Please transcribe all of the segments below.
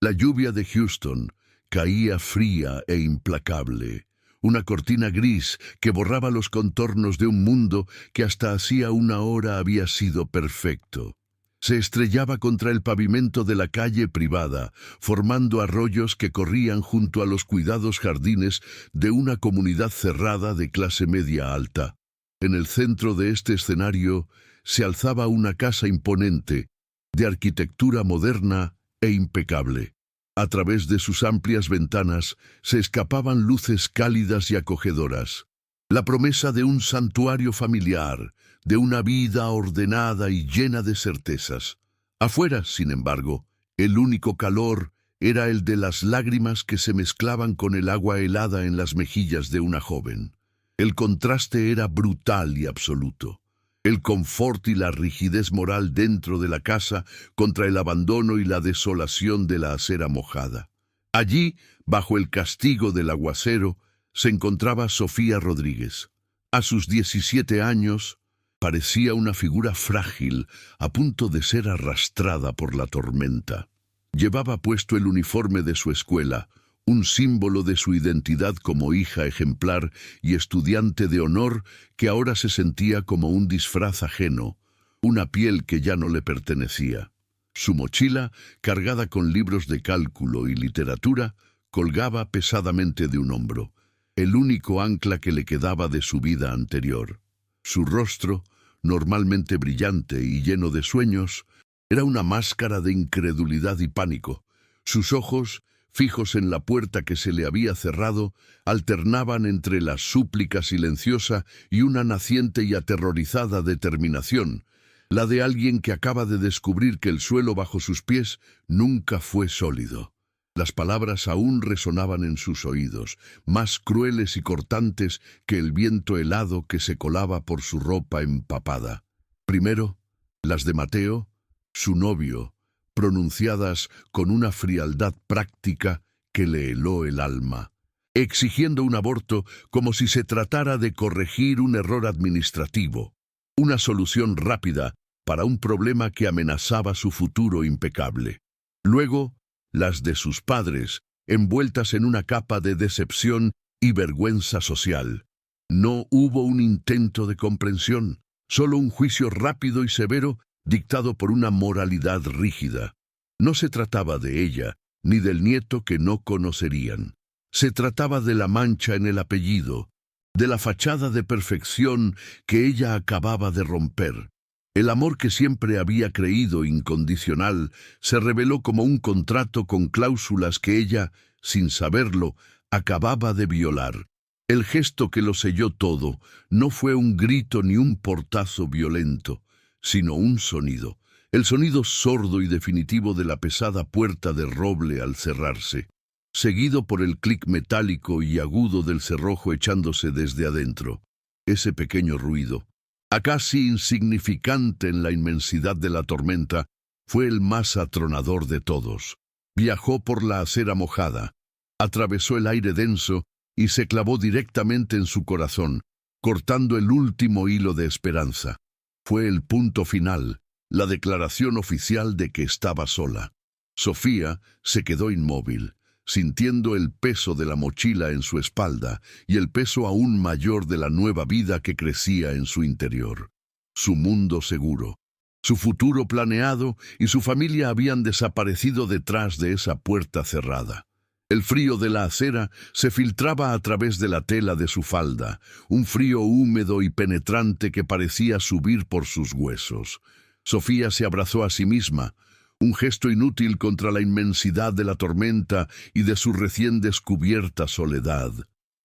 La lluvia de Houston caía fría e implacable, una cortina gris que borraba los contornos de un mundo que hasta hacía una hora había sido perfecto. Se estrellaba contra el pavimento de la calle privada, formando arroyos que corrían junto a los cuidados jardines de una comunidad cerrada de clase media alta. En el centro de este escenario se alzaba una casa imponente, de arquitectura moderna e impecable. A través de sus amplias ventanas se escapaban luces cálidas y acogedoras. La promesa de un santuario familiar, de una vida ordenada y llena de certezas. Afuera, sin embargo, el único calor era el de las lágrimas que se mezclaban con el agua helada en las mejillas de una joven. El contraste era brutal y absoluto. El confort y la rigidez moral dentro de la casa contra el abandono y la desolación de la acera mojada. Allí, bajo el castigo del aguacero, se encontraba Sofía Rodríguez. A sus 17 años, parecía una figura frágil, a punto de ser arrastrada por la tormenta. Llevaba puesto el uniforme de su escuela, un símbolo de su identidad como hija ejemplar y estudiante de honor que ahora se sentía como un disfraz ajeno, una piel que ya no le pertenecía. Su mochila, cargada con libros de cálculo y literatura, colgaba pesadamente de un hombro, el único ancla que le quedaba de su vida anterior. Su rostro, normalmente brillante y lleno de sueños, era una máscara de incredulidad y pánico. Sus ojos, fijos en la puerta que se le había cerrado, alternaban entre la súplica silenciosa y una naciente y aterrorizada determinación, la de alguien que acaba de descubrir que el suelo bajo sus pies nunca fue sólido. Las palabras aún resonaban en sus oídos, más crueles y cortantes que el viento helado que se colaba por su ropa empapada. Primero, las de Mateo, su novio, pronunciadas con una frialdad práctica que le heló el alma, exigiendo un aborto como si se tratara de corregir un error administrativo, una solución rápida para un problema que amenazaba su futuro impecable. Luego, las de sus padres, envueltas en una capa de decepción y vergüenza social. No hubo un intento de comprensión, solo un juicio rápido y severo dictado por una moralidad rígida. No se trataba de ella, ni del nieto que no conocerían. Se trataba de la mancha en el apellido, de la fachada de perfección que ella acababa de romper. El amor que siempre había creído incondicional se reveló como un contrato con cláusulas que ella, sin saberlo, acababa de violar. El gesto que lo selló todo no fue un grito ni un portazo violento, sino un sonido, el sonido sordo y definitivo de la pesada puerta de roble al cerrarse, seguido por el clic metálico y agudo del cerrojo echándose desde adentro. Ese pequeño ruido, casi insignificante en la inmensidad de la tormenta, fue el más atronador de todos. Viajó por la acera mojada, atravesó el aire denso y se clavó directamente en su corazón, cortando el último hilo de esperanza. Fue el punto final, la declaración oficial de que estaba sola. Sofía se quedó inmóvil, sintiendo el peso de la mochila en su espalda y el peso aún mayor de la nueva vida que crecía en su interior. Su mundo seguro, su futuro planeado y su familia habían desaparecido detrás de esa puerta cerrada. El frío de la acera se filtraba a través de la tela de su falda, un frío húmedo y penetrante que parecía subir por sus huesos. Sofía se abrazó a sí misma, un gesto inútil contra la inmensidad de la tormenta y de su recién descubierta soledad.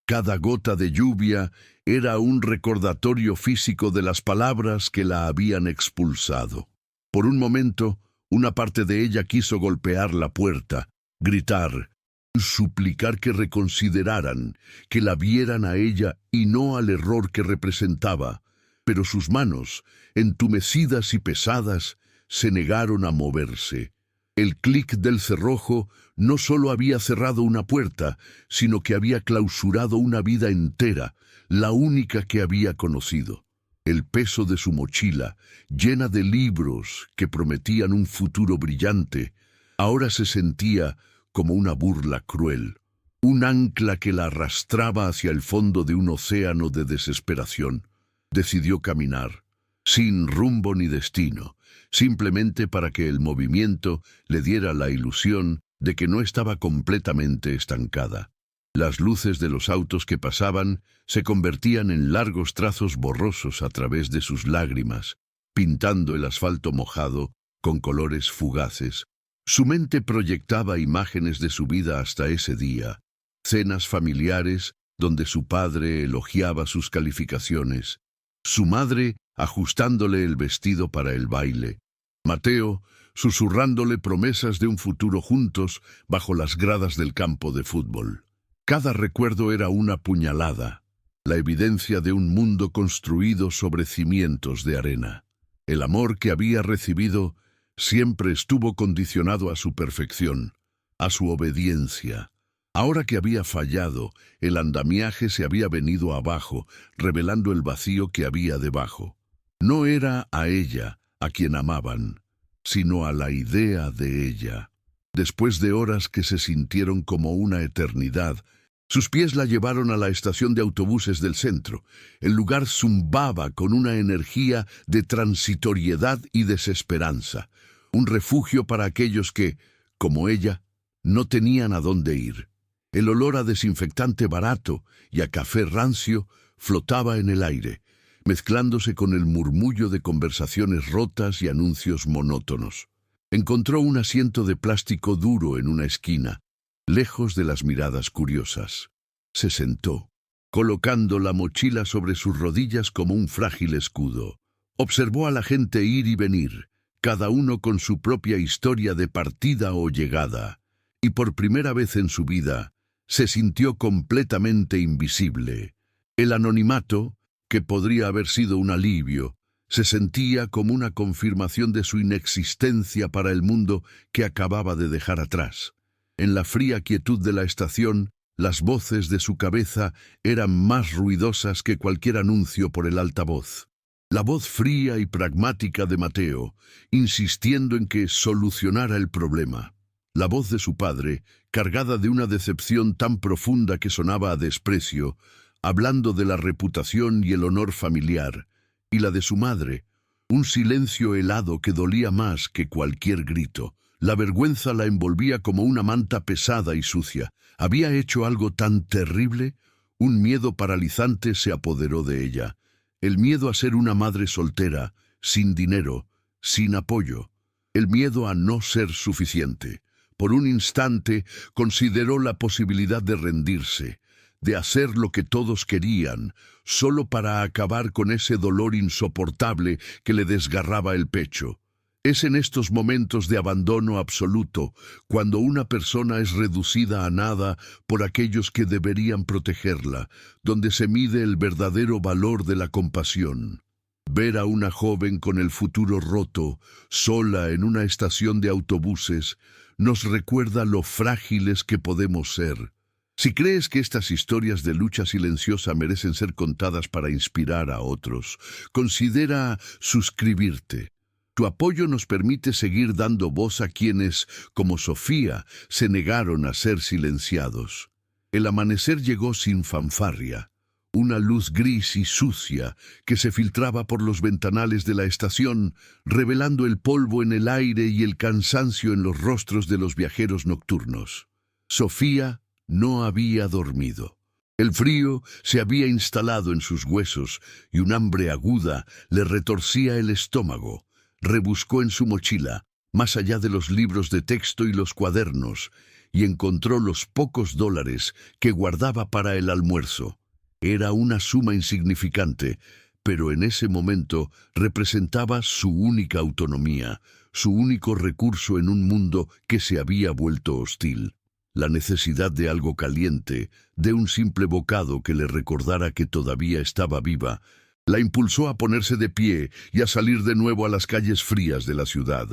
Cada gota de lluvia era un recordatorio físico de las palabras que la habían expulsado. Por un momento, una parte de ella quiso golpear la puerta, gritar, suplicar que reconsideraran, que la vieran a ella y no al error que representaba, pero sus manos, entumecidas y pesadas, se negaron a moverse. El clic del cerrojo no solo había cerrado una puerta, sino que había clausurado una vida entera, la única que había conocido. El peso de su mochila, llena de libros que prometían un futuro brillante, Ahora se sentía como una burla cruel, un ancla que la arrastraba hacia el fondo de un océano de desesperación. Decidió caminar, sin rumbo ni destino, simplemente para que el movimiento le diera la ilusión de que no estaba completamente estancada. Las luces de los autos que pasaban se convertían en largos trazos borrosos a través de sus lágrimas, pintando el asfalto mojado con colores fugaces. Su mente proyectaba imágenes de su vida hasta ese día, cenas familiares donde su padre elogiaba sus calificaciones, su madre ajustándole el vestido para el baile, Mateo susurrándole promesas de un futuro juntos bajo las gradas del campo de fútbol. Cada recuerdo era una puñalada, la evidencia de un mundo construido sobre cimientos de arena. El amor que había recibido siempre estuvo condicionado a su perfección, a su obediencia. Ahora que había fallado, el andamiaje se había venido abajo, revelando el vacío que había debajo. No era a ella a quien amaban, sino a la idea de ella. Después de horas que se sintieron como una eternidad, sus pies la llevaron a la estación de autobuses del centro. El lugar zumbaba con una energía de transitoriedad y desesperanza, un refugio para aquellos que, como ella, no tenían a dónde ir. El olor a desinfectante barato y a café rancio flotaba en el aire, mezclándose con el murmullo de conversaciones rotas y anuncios monótonos. Encontró un asiento de plástico duro en una esquina, lejos de las miradas curiosas. Se sentó, colocando la mochila sobre sus rodillas como un frágil escudo. Observó a la gente ir y venir, cada uno con su propia historia de partida o llegada, y por primera vez en su vida se sintió completamente invisible. El anonimato, que podría haber sido un alivio, se sentía como una confirmación de su inexistencia para el mundo que acababa de dejar atrás. En la fría quietud de la estación, las voces de su cabeza eran más ruidosas que cualquier anuncio por el altavoz. La voz fría y pragmática de Mateo, insistiendo en que solucionara el problema. La voz de su padre, cargada de una decepción tan profunda que sonaba a desprecio, hablando de la reputación y el honor familiar, y la de su madre, un silencio helado que dolía más que cualquier grito. La vergüenza la envolvía como una manta pesada y sucia. Había hecho algo tan terrible, un miedo paralizante se apoderó de ella. El miedo a ser una madre soltera, sin dinero, sin apoyo. El miedo a no ser suficiente. Por un instante consideró la posibilidad de rendirse, de hacer lo que todos querían, solo para acabar con ese dolor insoportable que le desgarraba el pecho. Es en estos momentos de abandono absoluto, cuando una persona es reducida a nada por aquellos que deberían protegerla, donde se mide el verdadero valor de la compasión. Ver a una joven con el futuro roto, sola en una estación de autobuses, nos recuerda lo frágiles que podemos ser. Si crees que estas historias de lucha silenciosa merecen ser contadas para inspirar a otros, considera suscribirte. Tu apoyo nos permite seguir dando voz a quienes, como Sofía, se negaron a ser silenciados. El amanecer llegó sin fanfarria, una luz gris y sucia que se filtraba por los ventanales de la estación, revelando el polvo en el aire y el cansancio en los rostros de los viajeros nocturnos. Sofía no había dormido. El frío se había instalado en sus huesos y un hambre aguda le retorcía el estómago. Rebuscó en su mochila, más allá de los libros de texto y los cuadernos, y encontró los pocos dólares que guardaba para el almuerzo. Era una suma insignificante, pero en ese momento representaba su única autonomía, su único recurso en un mundo que se había vuelto hostil. La necesidad de algo caliente, de un simple bocado que le recordara que todavía estaba viva, la impulsó a ponerse de pie y a salir de nuevo a las calles frías de la ciudad.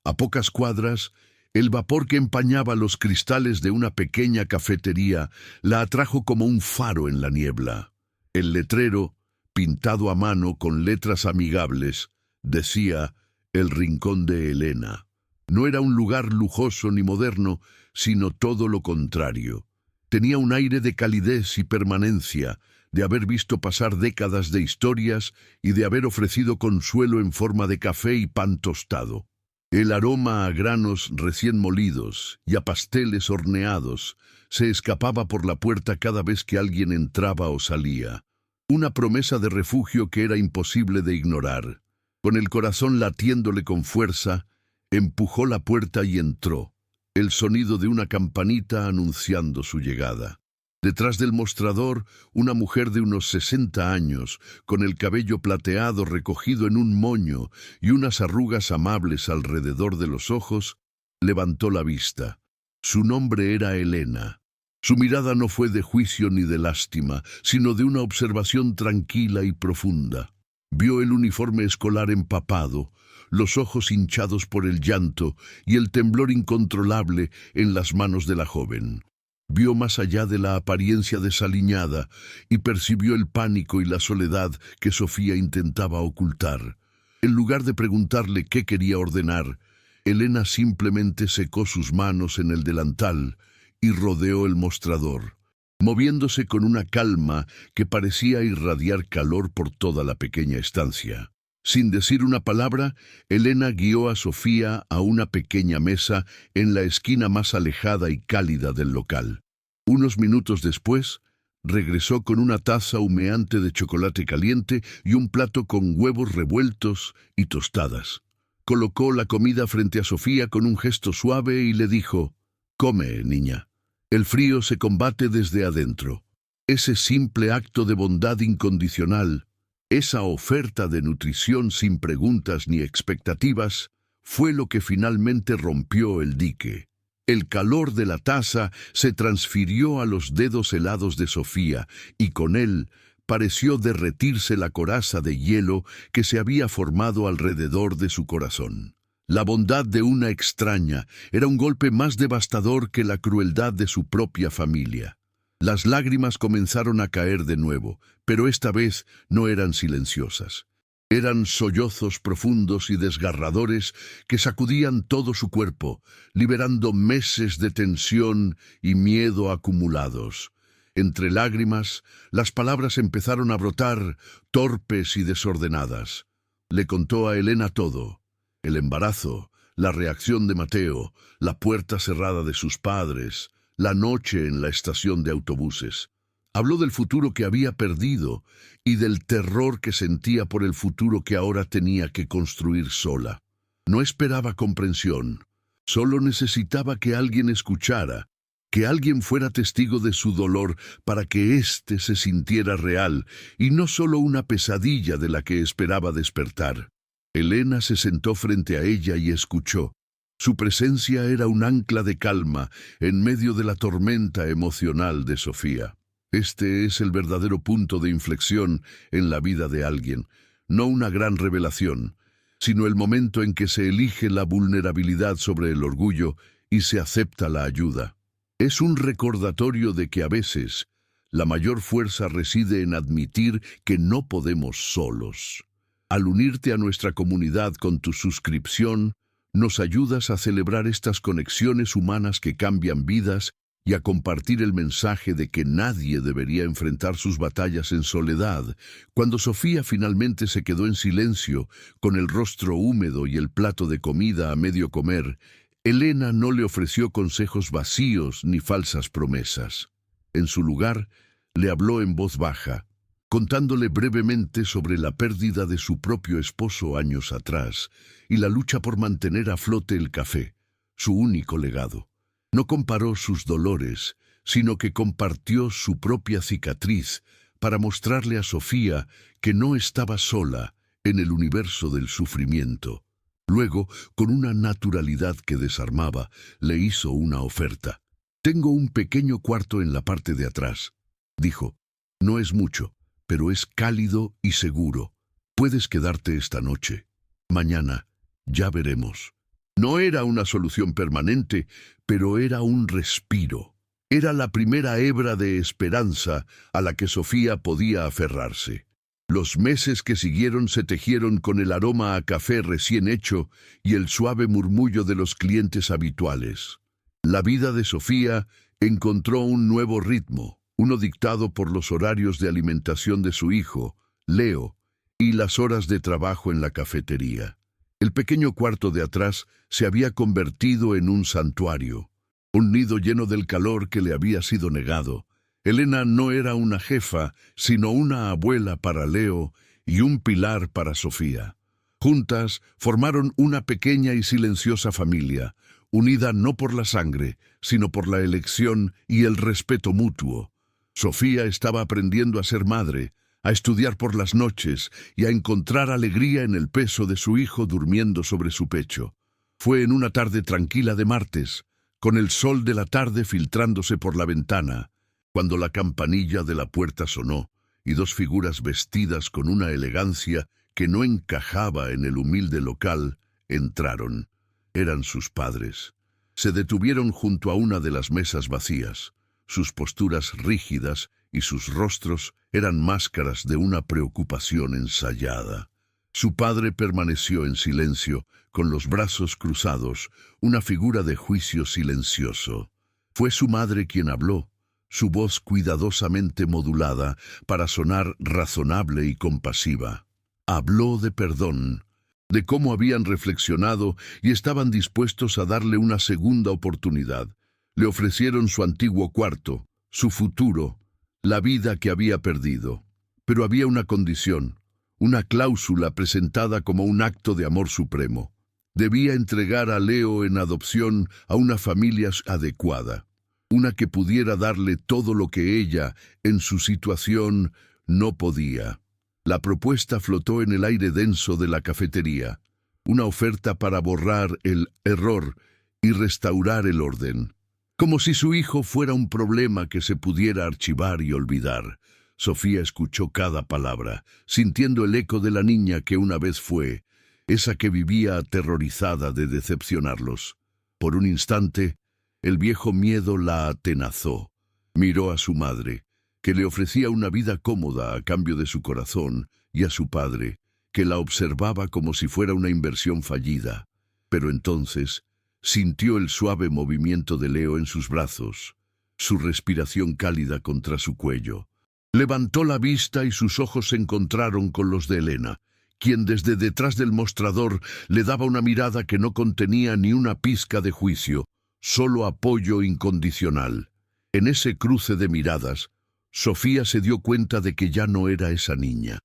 A pocas cuadras, el vapor que empañaba los cristales de una pequeña cafetería la atrajo como un faro en la niebla. El letrero, pintado a mano con letras amigables, decía: «El rincón de Elena». No era un lugar lujoso ni moderno, sino todo lo contrario. Tenía un aire de calidez y permanencia, de haber visto pasar décadas de historias y de haber ofrecido consuelo en forma de café y pan tostado. El aroma a granos recién molidos y a pasteles horneados se escapaba por la puerta cada vez que alguien entraba o salía. Una promesa de refugio que era imposible de ignorar. Con el corazón latiéndole con fuerza, empujó la puerta y entró, el sonido de una campanita anunciando su llegada. Detrás del mostrador, una mujer de unos 60 años, con el cabello plateado recogido en un moño y unas arrugas amables alrededor de los ojos, levantó la vista. Su nombre era Elena. Su mirada no fue de juicio ni de lástima, sino de una observación tranquila y profunda. Vio el uniforme escolar empapado, los ojos hinchados por el llanto y el temblor incontrolable en las manos de la joven. Vio más allá de la apariencia desaliñada y percibió el pánico y la soledad que Sofía intentaba ocultar. En lugar de preguntarle qué quería ordenar, Elena simplemente secó sus manos en el delantal y rodeó el mostrador, moviéndose con una calma que parecía irradiar calor por toda la pequeña estancia. Sin decir una palabra, Elena guió a Sofía a una pequeña mesa en la esquina más alejada y cálida del local. Unos minutos después, regresó con una taza humeante de chocolate caliente y un plato con huevos revueltos y tostadas. Colocó la comida frente a Sofía con un gesto suave y le dijo: «Come, niña. El frío se combate desde adentro». Ese simple acto de bondad incondicional, esa oferta de nutrición sin preguntas ni expectativas, fue lo que finalmente rompió el dique. El calor de la taza se transfirió a los dedos helados de Sofía y con él pareció derretirse la coraza de hielo que se había formado alrededor de su corazón. La bondad de una extraña era un golpe más devastador que la crueldad de su propia familia. Las lágrimas comenzaron a caer de nuevo, pero esta vez no eran silenciosas. Eran sollozos profundos y desgarradores que sacudían todo su cuerpo, liberando meses de tensión y miedo acumulados. Entre lágrimas, las palabras empezaron a brotar, torpes y desordenadas. Le contó a Elena todo: el embarazo, la reacción de Mateo, la puerta cerrada de sus padres, la noche en la estación de autobuses. Habló del futuro que había perdido y del terror que sentía por el futuro que ahora tenía que construir sola. No esperaba comprensión, solo necesitaba que alguien escuchara, que alguien fuera testigo de su dolor para que éste se sintiera real y no solo una pesadilla de la que esperaba despertar. Elena se sentó frente a ella y escuchó. Su presencia era un ancla de calma en medio de la tormenta emocional de Sofía. Este es el verdadero punto de inflexión en la vida de alguien, no una gran revelación, sino el momento en que se elige la vulnerabilidad sobre el orgullo y se acepta la ayuda. Es un recordatorio de que a veces la mayor fuerza reside en admitir que no podemos solos. Al unirte a nuestra comunidad con tu suscripción, nos ayudas a celebrar estas conexiones humanas que cambian vidas y a compartir el mensaje de que nadie debería enfrentar sus batallas en soledad. Cuando Sofía finalmente se quedó en silencio, con el rostro húmedo y el plato de comida a medio comer, Elena no le ofreció consejos vacíos ni falsas promesas. En su lugar, le habló en voz baja, contándole brevemente sobre la pérdida de su propio esposo años atrás y la lucha por mantener a flote el café, su único legado. No comparó sus dolores, sino que compartió su propia cicatriz para mostrarle a Sofía que no estaba sola en el universo del sufrimiento. Luego, con una naturalidad que desarmaba, le hizo una oferta. «Tengo un pequeño cuarto en la parte de atrás», dijo. «No es mucho, pero es cálido y seguro. Puedes quedarte esta noche. Mañana ya veremos». No era una solución permanente, pero era un respiro. Era la primera hebra de esperanza a la que Sofía podía aferrarse. Los meses que siguieron se tejieron con el aroma a café recién hecho y el suave murmullo de los clientes habituales. La vida de Sofía encontró un nuevo ritmo, uno dictado por los horarios de alimentación de su hijo, Leo, y las horas de trabajo en la cafetería. El pequeño cuarto de atrás se había convertido en un santuario, un nido lleno del calor que le había sido negado. Elena no era una jefa, sino una abuela para Leo y un pilar para Sofía. Juntas formaron una pequeña y silenciosa familia, unida no por la sangre, sino por la elección y el respeto mutuo. Sofía estaba aprendiendo a ser madre, a estudiar por las noches y a encontrar alegría en el peso de su hijo durmiendo sobre su pecho. Fue en una tarde tranquila de martes, con el sol de la tarde filtrándose por la ventana, cuando la campanilla de la puerta sonó y dos figuras vestidas con una elegancia que no encajaba en el humilde local entraron. Eran sus padres. Se detuvieron junto a una de las mesas vacías. Sus posturas rígidas y sus rostros eran máscaras de una preocupación ensayada. Su padre permaneció en silencio, con los brazos cruzados, una figura de juicio silencioso. Fue su madre quien habló, su voz cuidadosamente modulada para sonar razonable y compasiva. Habló de perdón, de cómo habían reflexionado y estaban dispuestos a darle una segunda oportunidad. Le ofrecieron su antiguo cuarto, su futuro, la vida que había perdido. Pero había una condición, una cláusula presentada como un acto de amor supremo. Debía entregar a Leo en adopción a una familia adecuada, una que pudiera darle todo lo que ella, en su situación, no podía. La propuesta flotó en el aire denso de la cafetería, una oferta para borrar el error y restaurar el orden. Como si su hijo fuera un problema que se pudiera archivar y olvidar. Sofía escuchó cada palabra, sintiendo el eco de la niña que una vez fue, esa que vivía aterrorizada de decepcionarlos. Por un instante, el viejo miedo la atenazó. Miró a su madre, que le ofrecía una vida cómoda a cambio de su corazón, y a su padre, que la observaba como si fuera una inversión fallida. Pero entonces sintió el suave movimiento de Leo en sus brazos, su respiración cálida contra su cuello. Levantó la vista y sus ojos se encontraron con los de Elena, quien desde detrás del mostrador le daba una mirada que no contenía ni una pizca de juicio, solo apoyo incondicional. En ese cruce de miradas, Sofía se dio cuenta de que ya no era esa niña.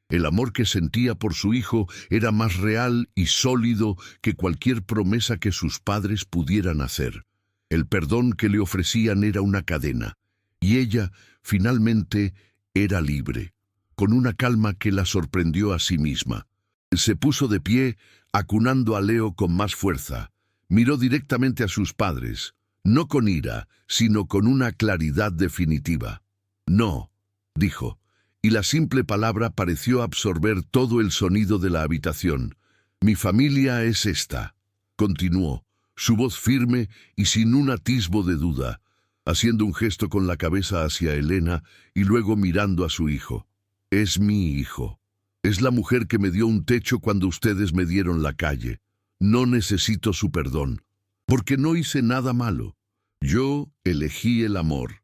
El amor que sentía por su hijo era más real y sólido que cualquier promesa que sus padres pudieran hacer. El perdón que le ofrecían era una cadena, y ella, finalmente, era libre, con una calma que la sorprendió a sí misma. Se puso de pie, acunando a Leo con más fuerza. Miró directamente a sus padres, no con ira, sino con una claridad definitiva. «No», dijo, y la simple palabra pareció absorber todo el sonido de la habitación. «Mi familia es esta», continuó, su voz firme y sin un atisbo de duda, haciendo un gesto con la cabeza hacia Elena y luego mirando a su hijo. «Es mi hijo. Es la mujer que me dio un techo cuando ustedes me dieron la calle. No necesito su perdón, porque no hice nada malo. Yo elegí el amor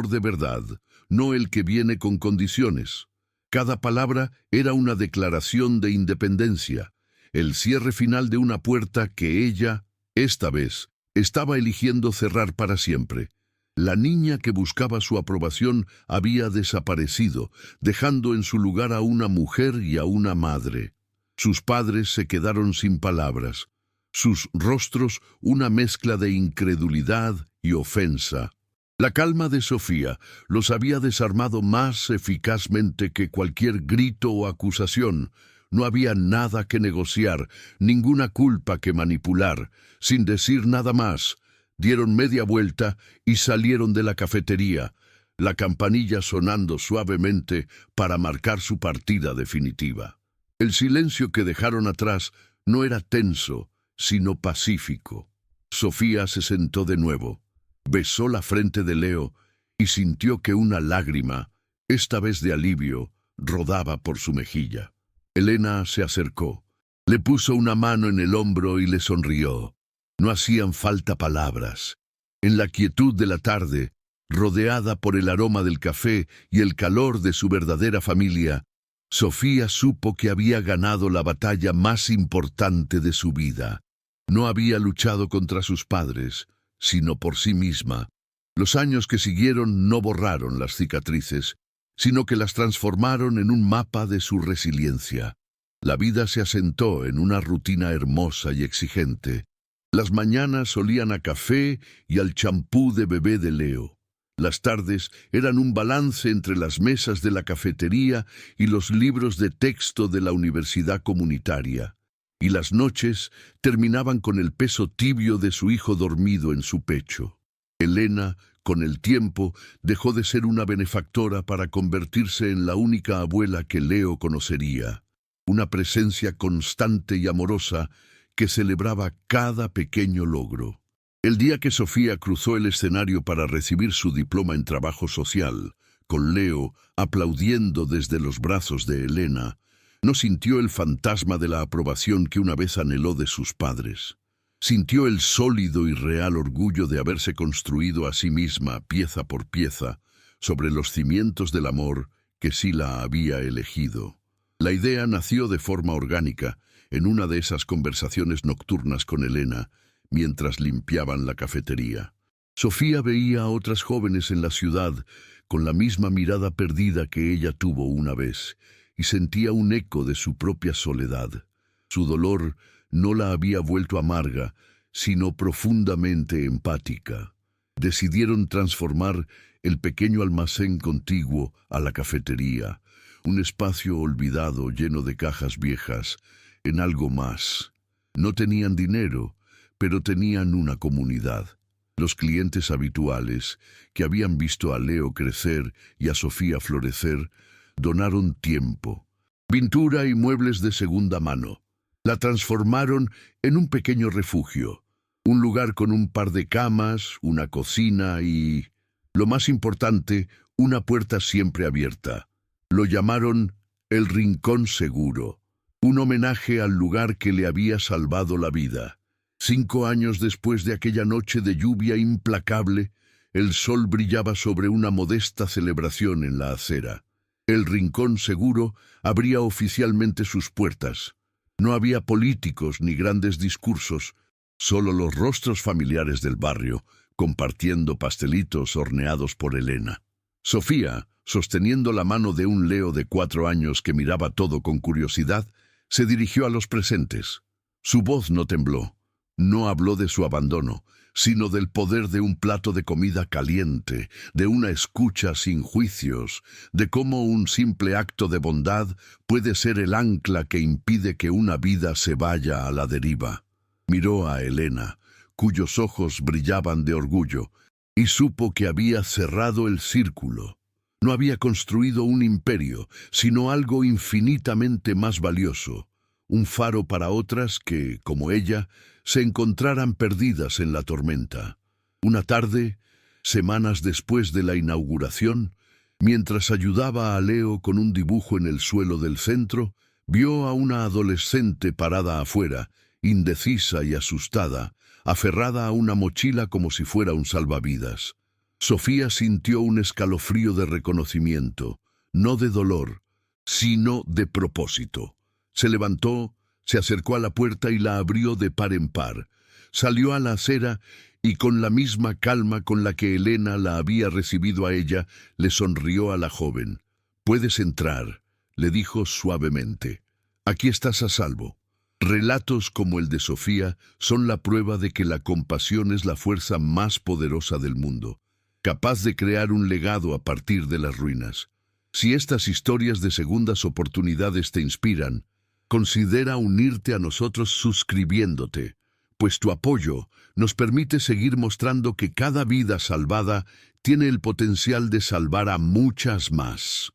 de verdad, no el que viene con condiciones». Cada palabra era una declaración de independencia, el cierre final de una puerta que ella, esta vez, estaba eligiendo cerrar para siempre. La niña que buscaba su aprobación había desaparecido, dejando en su lugar a una mujer y a una madre. Sus padres se quedaron sin palabras, sus rostros una mezcla de incredulidad y ofensa. La calma de Sofía los había desarmado más eficazmente que cualquier grito o acusación. No había nada que negociar, ninguna culpa que manipular. Sin decir nada más, dieron media vuelta y salieron de la cafetería, la campanilla sonando suavemente para marcar su partida definitiva. El silencio que dejaron atrás no era tenso, sino pacífico. Sofía se sentó de nuevo, besó la frente de Leo y sintió que una lágrima, esta vez de alivio, rodaba por su mejilla. Elena se acercó, le puso una mano en el hombro y le sonrió. No hacían falta palabras. En la quietud de la tarde, rodeada por el aroma del café y el calor de su verdadera familia, Sofía supo que había ganado la batalla más importante de su vida. No había luchado contra sus padres, sino por sí misma. Los años que siguieron no borraron las cicatrices, sino que las transformaron en un mapa de su resiliencia. La vida se asentó en una rutina hermosa y exigente. Las mañanas olían a café y al champú de bebé de Leo. Las tardes eran un balance entre las mesas de la cafetería y los libros de texto de la universidad comunitaria. Y las noches terminaban con el peso tibio de su hijo dormido en su pecho. Elena, con el tiempo, dejó de ser una benefactora para convertirse en la única abuela que Leo conocería. Una presencia constante y amorosa que celebraba cada pequeño logro. El día que Sofía cruzó el escenario para recibir su diploma en trabajo social, con Leo aplaudiendo desde los brazos de Elena, no sintió el fantasma de la aprobación que una vez anheló de sus padres. Sintió el sólido y real orgullo de haberse construido a sí misma, pieza por pieza, sobre los cimientos del amor que sí la había elegido. La idea nació de forma orgánica, en una de esas conversaciones nocturnas con Elena, mientras limpiaban la cafetería. Sofía veía a otras jóvenes en la ciudad con la misma mirada perdida que ella tuvo una vez, y sentía un eco de su propia soledad. Su dolor no la había vuelto amarga, sino profundamente empática. Decidieron transformar el pequeño almacén contiguo a la cafetería, un espacio olvidado lleno de cajas viejas, en algo más. No tenían dinero, pero tenían una comunidad. Los clientes habituales, que habían visto a Leo crecer y a Sofía florecer, donaron tiempo, pintura y muebles de segunda mano. La transformaron en un pequeño refugio, un lugar con un par de camas, una cocina y, lo más importante, una puerta siempre abierta. Lo llamaron el Rincón Seguro, un homenaje al lugar que le había salvado la vida. 5 años después de aquella noche de lluvia implacable, el sol brillaba sobre una modesta celebración en la acera. El Rincón Seguro abría oficialmente sus puertas. No había políticos ni grandes discursos, solo los rostros familiares del barrio, compartiendo pastelitos horneados por Elena. Sofía, sosteniendo la mano de un Leo de 4 años que miraba todo con curiosidad, se dirigió a los presentes. Su voz no tembló. No habló de su abandono, sino del poder de un plato de comida caliente, de una escucha sin juicios, de cómo un simple acto de bondad puede ser el ancla que impide que una vida se vaya a la deriva. Miró a Elena, cuyos ojos brillaban de orgullo, y supo que había cerrado el círculo. No había construido un imperio, sino algo infinitamente más valioso, un faro para otras que, como ella, se encontraran perdidas en la tormenta. Una tarde, semanas después de la inauguración, mientras ayudaba a Leo con un dibujo en el suelo del centro, vio a una adolescente parada afuera, indecisa y asustada, aferrada a una mochila como si fuera un salvavidas. Sofía sintió un escalofrío de reconocimiento, no de dolor, sino de propósito. Se levantó, se acercó a la puerta y la abrió de par en par. Salió a la acera y con la misma calma con la que Elena la había recibido a ella, le sonrió a la joven. «Puedes entrar», le dijo suavemente. «Aquí estás a salvo». Relatos como el de Sofía son la prueba de que la compasión es la fuerza más poderosa del mundo, capaz de crear un legado a partir de las ruinas. Si estas historias de segundas oportunidades te inspiran, considera unirte a nosotros suscribiéndote, pues tu apoyo nos permite seguir mostrando que cada vida salvada tiene el potencial de salvar a muchas más.